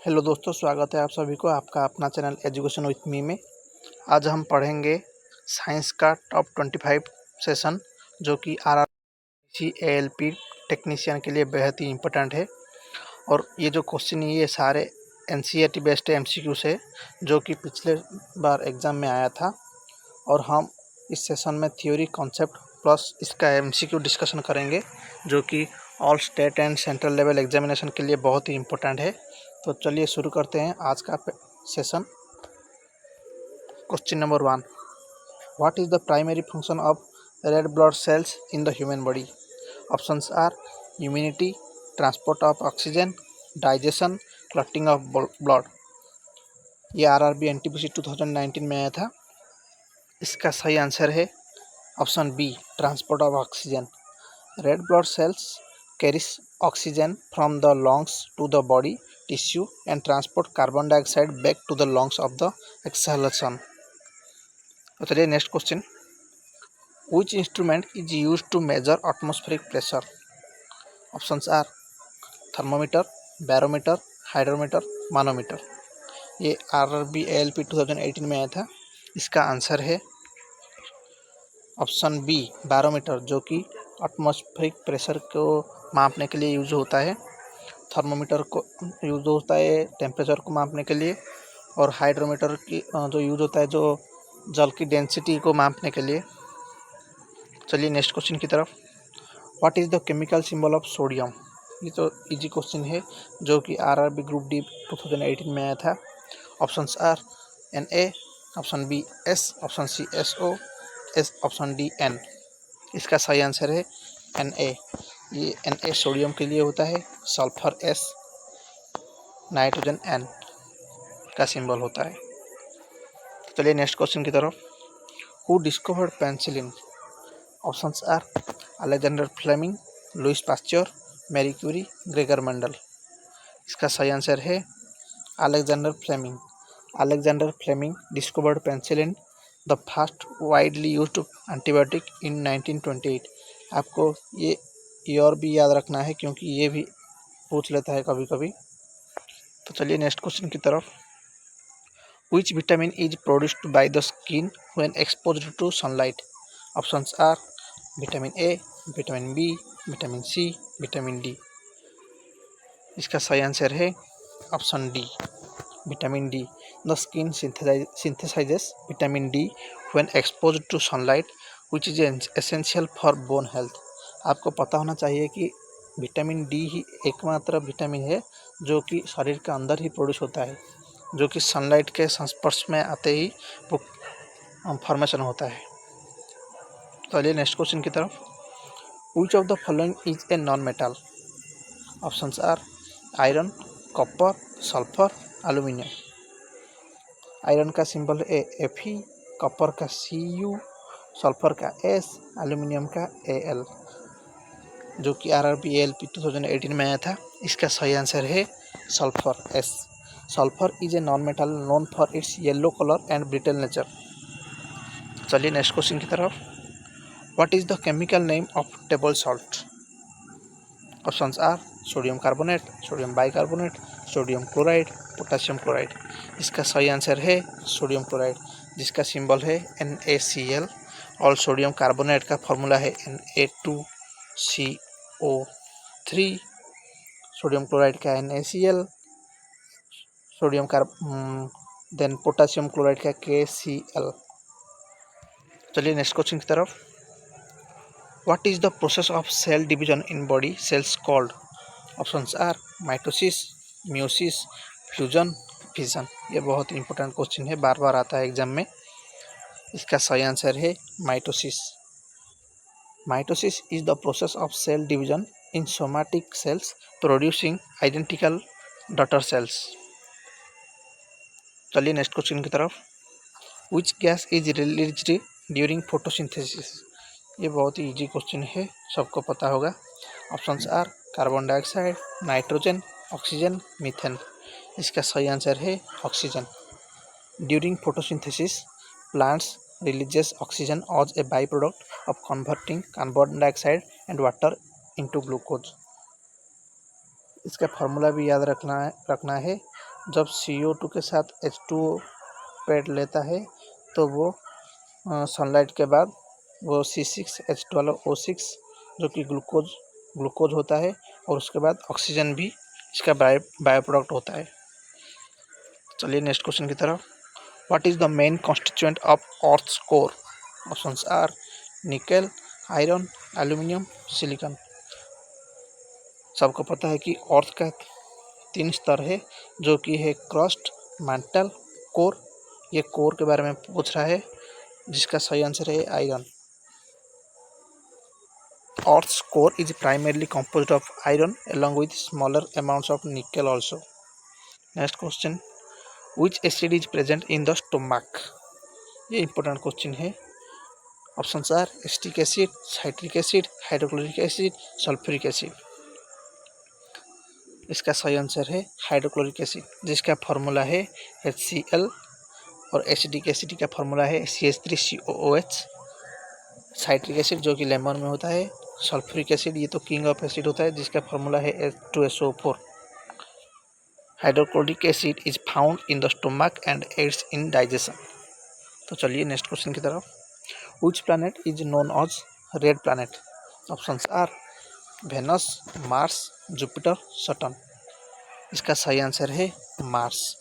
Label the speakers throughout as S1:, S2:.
S1: Hello दोस्तों, स्वागत है आप सभी को आपका अपना चैनल एजुकेशन विथ मी में। आज हम पढ़ेंगे साइंस का टॉप 25 सेशन, जो कि आरआरबी एएलपी टेक्नीशियन के लिए बेहद ही इम्पोर्टेंट है। और ये जो क्वेश्चन है ये सारे एनसीईआरटी बेस्ड एमसीक्यू से, जो कि पिछले बार एग्ज़ाम में आया था। और हम इस सेशन में थ्योरी कॉन्सेप्ट प्लस इसका एमसीक्यू डिस्कशन करेंगे, जो कि all state and central level examination के लिए बहुत ही इम्पोर्टेंट है। तो चलिए शुरू करते हैं आज का session. Question number 1, what is the primary function of red blood cells in the human body? Options are immunity, transport of oxygen, digestion, clotting of blood. ये आरआरबी एनटीपीसी 2019 में आया था। इसका सही आंसर है option B, transport of oxygen. Red blood cells carries oxygen from the lungs to the body tissue and transport carbon dioxide back to the lungs of the exhalation. तो चलिए next question, which instrument is used to measure atmospheric pressure? Options are thermometer, barometer, hydrometer, manometer. ये RRB ALP 2018 में आया था। इसका answer है option B, barometer, जो कि एटमॉस्फेरिक प्रेशर को मापने के लिए यूज होता है। थर्मोमीटर को यूज होता है टेम्परेचर को मापने के लिए, और हाइड्रोमीटर की जो यूज होता है जो जल की डेंसिटी को मापने के लिए। चलिए नेक्स्ट क्वेश्चन की तरफ। What is the chemical symbol of sodium? ये तो इजी क्वेश्चन है, जो कि आरआरबी ग्रुप डी 2018 में आया था। Options are Na, option B S, option C SO, option D N। इसका सही आंसर है Na। ये Na सोडियम के लिए होता है, सल्फर S, नाइट्रोजन N का सिंबल होता है। चलिए नेक्स्ट क्वेश्चन की तरफ। Who discovered penicillin? Options are Alexander Fleming, Louis Pasteur, Marie Curie, Gregor Mendel. इसका सही आंसर है Alexander Fleming. Alexander Fleming discovered penicillin, the first widely used antibiotic in 1928। आपको ये ईयर भी याद रखना है, क्योंकि ये भी पूछ लेता है कभी कभी। तो चलिए नेक्स्ट क्वेश्चन की तरफ। Which vitamin is produced by the skin when exposed to sunlight? Options are vitamin A, vitamin B, vitamin C, vitamin D। इसका सही आंसर है option D, vitamin D. The skin synthesizes vitamin D when exposed to sunlight, which is essential for bone health। आपको पता होना चाहिए कि vitamin D ही एकमात्र vitamin है जो कि शरीर के अंदर ही प्रोड्यूस होता है, जो कि सनलाइट के संस्पर्श में आते ही वो फॉर्मेशन होता है। चलिए नेक्स्ट क्वेश्चन की तरफ। Which of the following is a non metal? Options are iron, copper, sulphur, aluminium. Iron का सिंबल है Fe, कॉपर का Cu, सल्फर का S, एल्यूमिनियम का Al, जो कि आरआरबी एएलपी 2018 में आया था। इसका सही आंसर है sulphur S। Sulphur is a non metal known for its yellow colour and brittle nature. चलिए नेक्स्ट क्वेश्चन की तरफ। What is the chemical name of table salt? Options are sodium carbonate, sodium bicarbonate, sodium chloride, potassium chloride. इसका सही answer है sodium chloride, जिसका symbol है NaCl। और sodium carbonate का फॉर्मूला है Na2CO3। सोडियम क्लोराइड का NaCl, देन पोटेशियम क्लोराइड का KCl। चलिए नेक्स्ट क्वेश्चन की तरफ। What is the process of cell division in body cells called? Options are mitosis, meiosis, fusion, fission. ये बहुत इंपॉर्टेंट क्वेश्चन है, बार बार आता है एग्जाम में। इसका सही आंसर है mitosis. Mitosis is the process of cell division in somatic cells producing identical daughter cells. चलिए नेक्स्ट क्वेश्चन की तरफ। Which gas is released during photosynthesis? ये बहुत ही इजी क्वेश्चन है, सबको पता होगा। Options are carbon dioxide, nitrogen, oxygen, methane. इसका सही आंसर है oxygen. During photosynthesis plants releases oxygen as a by product of converting carbon dioxide and water into glucose. इसका फार्मूला भी याद रखना है जब CO2 के साथ H2O पेड़ लेता है तो वो सनलाइट के बाद वो C6H12O6 जो कि ग्लूकोज होता है, और उसके बाद ऑक्सीजन भी इसका बायो प्रोडक्ट होता है। चलिए नेक्स्ट क्वेश्चन की तरफ। What is the main constituent of earth's core? Options are nickel, iron, aluminium, silicon. सबको पता है कि अर्थ का 3 स्तर है, जो कि है क्रस्ट, मैंटल, कोर। ये कोर के बारे में पूछ रहा है, जिसका सही आंसर है iron. Earth's core is primarily composed of iron along with smaller amounts of nickel also. Next question, which acid is present in the stomach? ये important question है। Options are acetic acid, citric acid, hydrochloric acid, sulfuric acid. इसका सही answer है hydrochloric acid, जिसका formula है HCl, और acetic acid का formula है CH3COOH। साइट्रिक एसिड जो कि लेमन में होता है। सल्फ्यूरिक एसिड ये तो किंग ऑफ एसिड होता है, जिसका फार्मूला है H2SO4। Hydrochloric acid is found in the stomach and aids in digestion. तो चलिए नेक्स्ट क्वेश्चन की तरफ। Which planet is known as red planet? Options are Venus, Mars, Jupiter, Saturn. इसका सही आंसर है Mars.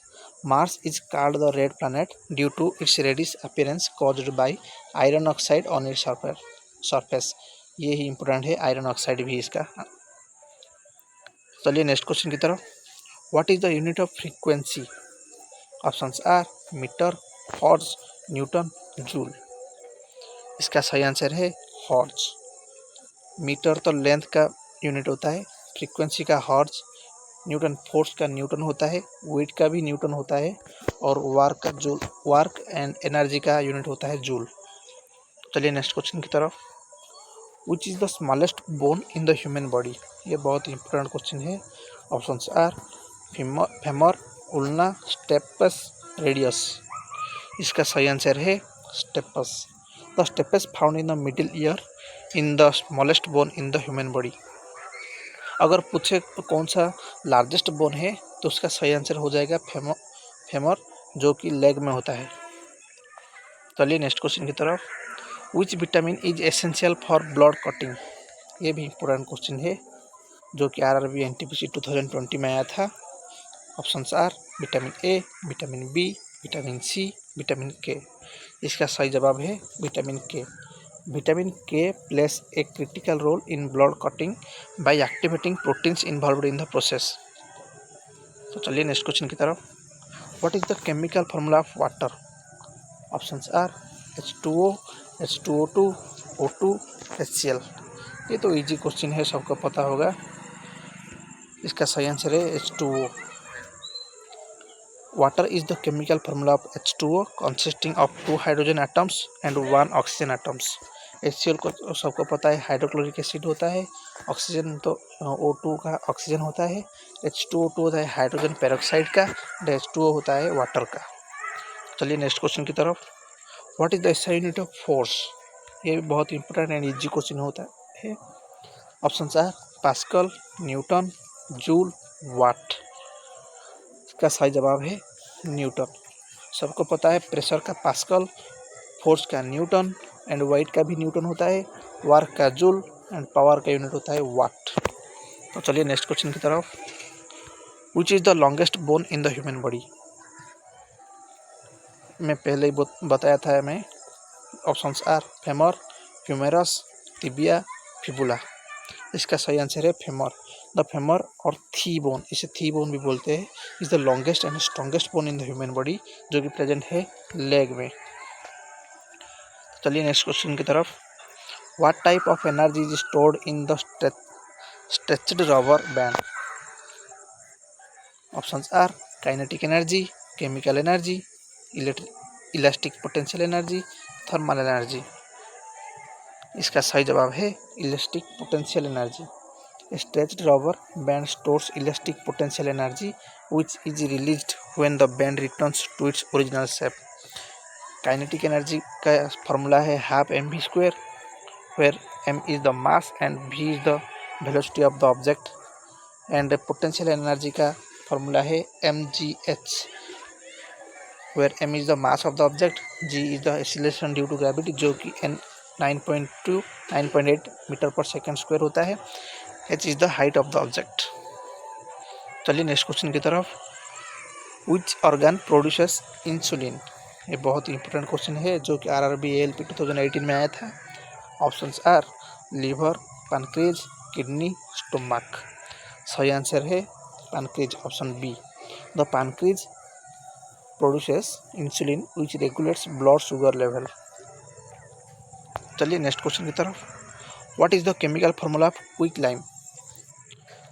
S1: Mars is called the red planet due to its reddish appearance caused by iron oxide on its surface. ये ही important है, iron oxide भी इसका। चलिए next question की तरफ। What is the unit of frequency? Options are metre, hertz, newton, joule. इसका सही आंसर है हर्ट्ज। मीटर तो लेंथ का यूनिट होता है, फ्रीक्वेंसी का हर्ट्ज, न्यूटन फोर्स का न्यूटन होता है, वेट का भी न्यूटन होता है, और वार्क का जूल, वार्क एंड एनर्जी का यूनिट होता है जूल। चलिए नेक्स्ट क्वेश्चन की तरफ। Which is the smallest bone in the human body? ये बहुत इंपॉर्टेंट क्वेश्चन है। Options are femur, ulna, stapes, radius. इसका सही आंसर है stapes. The stapes found in the middle ear in the smallest bone in the human body. अगर पूछे तो कौन सा लार्जेस्ट बोन है, तो उसका सही आंसर हो जाएगा फेमर, जो कि लेग में होता है। चलिए नेक्स्ट क्वेश्चन की तरफ। Which vitamin is essential for blood cutting? ये भी इंपॉर्टेंट क्वेश्चन है, जो कि RRB NTPC 2020 में आया था। Options are vitamin A, vitamin B, vitamin C, vitamin K. इसका सही जवाब है vitamin K. Vitamin K plays a critical role in blood clotting by activating proteins involved in the process. तो चलिए नेक्स्ट क्वेश्चन की तरफ। What is the chemical formula of water? Options are H2O, H2O2, O2, HCl। ये तो easy question है, सबको पता होगा। इसका सही आंसर है H2O। Water is the chemical formula of H2O consisting of 2 hydrogen atoms and 1 oxygen atoms। HCl को सबको पता है हाइड्रोक्लोरिक एसिड होता है, ऑक्सीजन तो O2 का ऑक्सीजन होता है, H2O2 होता है हाइड्रोजन पेरोक्साइड का, और H2O होता है वाटर का। चलिए नेक्स्ट क्वेश्चन की तरफ। What is the SI unit of force? ये भी बहुत इंपॉर्टेंट एंड इजी क्वेश्चन होता है। Options are pascal, newton, joule, watt. इसका सही जवाब है न्यूटन। सबको पता है प्रेशर का पास्कल, फोर्स का न्यूटन, एंड वेट का भी न्यूटन होता है, वर्क का जूल, एंड पावर का यूनिट होता है वाट। तो चलिए नेक्स्ट क्वेश्चन की तरफ। Which is the longest bone in the human body? मैं पहले ही बताया था मैं। Options are femur, humerus, tibia, fibula. इसका सही आंसर है फेमर। द फेमर और थी बोन, इसे थी बोन भी बोलते हैं, is the longest and strongest bone in the human body, जो कि प्रेजेंट है लेग में। चलिए नेक्स्ट क्वेश्चन की तरफ। What type of energy is stored in the stretched rubber band? Options are kinetic energy, chemical energy, elastic potential energy, thermal energy. इसका सही जवाब है elastic potential energy. Stretched rubber band stores elastic potential energy which is released when the band returns to its original shape। Kinetic energy का formula है ½ mv², where m is the mass and v is the velocity of the object। And potential energy का formula है mgh, where m is the mass of the object, g is the acceleration due to gravity जो कि 9.8 metre पर second square होता है, h is the height of the object. चलिए next question की तरफ। विच ऑर्गन प्रोड्यूसेस इंसुलिन, ये बहुत ही इंपॉर्टेंट क्वेश्चन है जो कि RRB ALP 2018 में आया था। Options are liver, pancreas, kidney, stomach. सही आंसर है pancreas, option B. The pancreas produces insulin which regulates blood sugar level. चलिए नेक्स्ट क्वेश्चन की तरफ। What is the chemical formula of quick lime?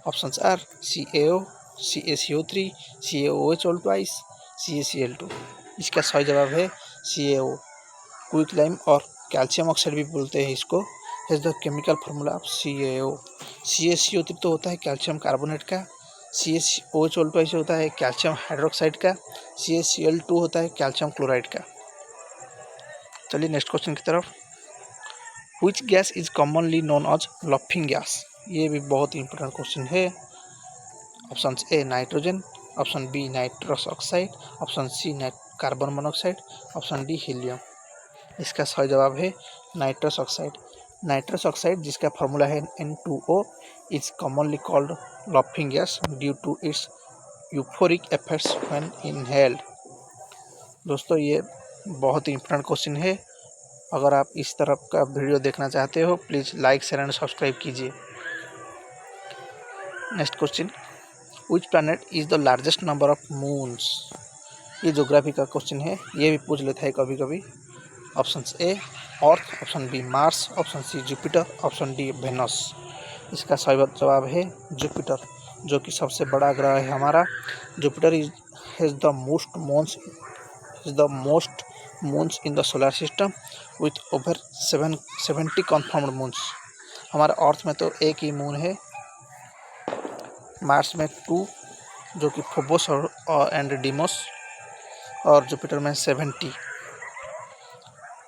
S1: Options are CaO, CaCO3, CaOH all twice, CaCl2। इसका सही जवाब है CaO। Quick lime और calcium oxide भी बोलते हैं इसको। Is the chemical formula of CaO। CaCO3 तो होता है कैल्शियम कार्बोनेट का, CaOH all twice होता है कैल्शियम हाइड्रोक्साइड का, CaCl2 होता है कैल्शियम क्लोराइड का। चलिए नेक्स्ट क्वेश्चन की तरफ। Which gas is commonly known as laughing gas? ये भी बहुत इंपॉर्टेंट क्वेश्चन है। Option A nitrogen, option B nitrous oxide, option C carbon monoxide, option D helium. इसका सही जवाब है नाइट्रस ऑक्साइड। नाइट्रस ऑक्साइड जिसका फॉर्मूला है N2O is commonly called laughing gas due to its euphoric effects when inhaled. दोस्तों ये बहुत ही इंपॉर्टेंट क्वेश्चन है। अगर आप इस तरफ का वीडियो देखना चाहते हो please like share and subscribe कीजिए। Next question. Which planet is the largest number of moons? ये ज्योग्राफी का क्वेश्चन है, ये भी पूछ लेता है कभी कभी। Option A Earth, option B Mars, option C Jupiter, option D Venus. इसका सही जवाब है जुपिटर, जो कि सबसे बड़ा ग्रह है हमारा। Jupiter is the most moons in the solar system with over 70 confirmed moons. हमारे अर्थ में तो एक ही मून है, मार्स में 2 जो कि फोबोस एंड डीमोस, और जुपिटर में 70।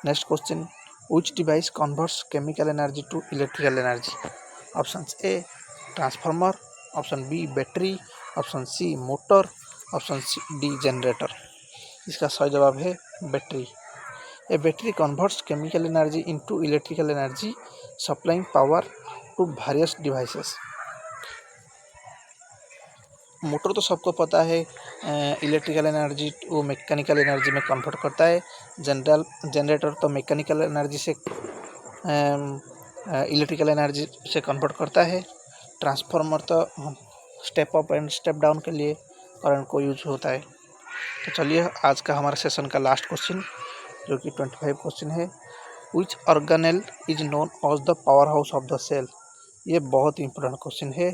S1: Next question. Which device converts chemical energy to electrical energy? Option A transformer, option B battery, option C motor, option D generator. इसका सही जवाब है battery. A battery converts chemical energy into electrical energy supplying power to various devices. Motor तो सबको पता है electrical energy वो mechanical energy में कन्वर्ट करता है। जनरेटर तो मैकेनिकल एनर्जी से इलेक्ट्रिकल एनर्जी से कन्वर्ट करता है। ट्रांसफार्मर तो step up and step down के लिए करंट को यूज होता है। तो चलिए आज का हमारा सेशन का लास्ट क्वेश्चन जो कि 25 क्वेश्चन है। Which organelle is known as the power house of the cell? ये बहुत ही इंपॉर्टेंट क्वेश्चन है।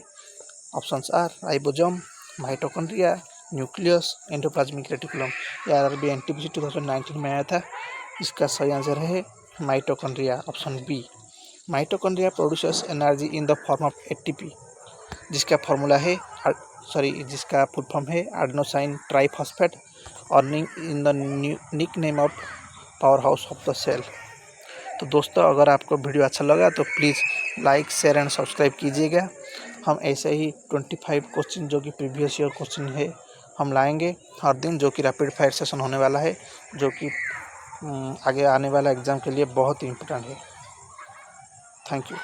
S1: Options are ribosome, mitochondria, nucleus, endoplasmic reticulum. ये RRB NTPC 2019 में आया था। इसका सही आंसर है mitochondria, option B. Mitochondria produces energy in the form of ATP, जिसका फुल फॉर्म है adenosine triphosphate, earning in the nickname of power house of the cell. तो दोस्तों अगर आपको वीडियो अच्छा लगा तो please like share and subscribe कीजिएगा। हम ऐसे ही 25 क्वेश्चन जो कि प्रीवियस ईयर क्वेश्चन है हम लाएंगे हर दिन, जो कि रैपिड फायर सेशन होने वाला है, जो कि आगे आने वाला एग्ज़ाम के लिए बहुत ही इम्पोर्टेंट है। Thank you.